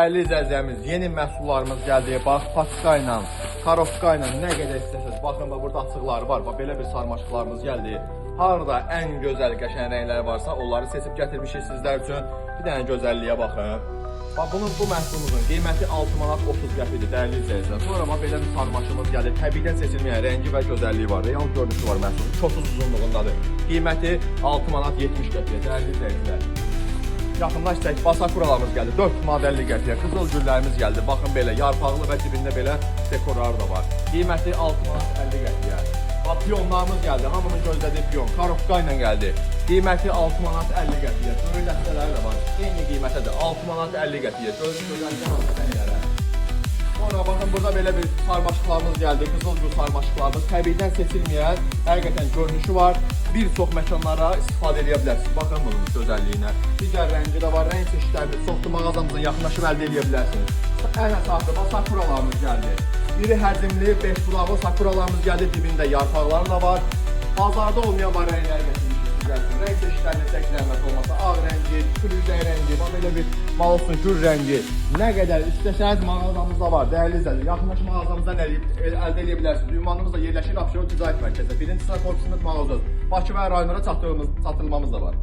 Dəyərli izləyicilərimiz, yeni məhsullarımız gəldi. Bax, patika ilə, karovka ilə nə qədər istəsəniz. Baxın, burada açıqları var. Bax, belə bir sarmaşıqlarımız gəldi. Harada ən gözəl, qəşəng rəngləri varsa, onları seçib gətirmişik sizlər üçün. Bir dənə gözəlliyə baxın. Bax, bu məhsulumuzun qiyməti 6 manat 30 qəpidir, dəyərli izləyicilər. Sonra bax, belə bir sarmaşığımız gəldi. Təbiidən seçilməyən rəngi və gözəlliyi var. Real görünüşü var məhsulun. Çox uzunluğundadır. Qiyməti 6 manat 70 qəpiyə, dəyərli izləyicilər. Yaxınlaş çək, basakuralarımız gəldi. 4 modelli qəpiyə, qızıl güllərimiz gəldi. Baxın belə, yarpaqlı və dibində belə dekorlar da var. Qiyməti 6 manat 50 qəpiyə. Bax, piyonlarımız gəldi. Hamının gözlədiyi piyon. Karovka ilə gəldi. Qiyməti 6 manat 50 qəpiyə. Böyük dəstələri də var. Eyni qiymətədir. 6 manat 50 qəpiyə. Gözəlliklə hansı Sonra baxın, burada belə bir sarmaşıqlarımız gəldi. Qızıl gül sarmaşıqlarımız. Təbiidən seçilməyən, həqiqətən görünüşü var. Bir çox məkanlara istifadə edə bilərsiniz. Baxın bunun gözəlliyinə. Digər rəngi də var. Rəng çeşidlərini çoxdur mağazamızın yaxınlaşıb əldə edə bilərsiniz. Ən əsaslı sakuralarımız gəldi. İri həcmli 5 bulaqlı sakuralarımız gəldi. Dibində yarpaqları da var. Bazarda olmayan var rənglər gətirmişik. Rəng çeşidlərini çəkilənməz olmasa, ağ rəngi, külüzək rəngi, belə bir malsın gül rəngi. Nə qədər istəsəniz mağazamızda var. Dəyərli izləyicilər, yaxınlaş mağazamızdan əldə edə bilərsiniz. Ünvanımız da yerləşir Abşeron Ticarət Mərkəzində. Birinci sıra korpusumuz mağazadır. Bakı və rayonlara çatdırılmamız da var.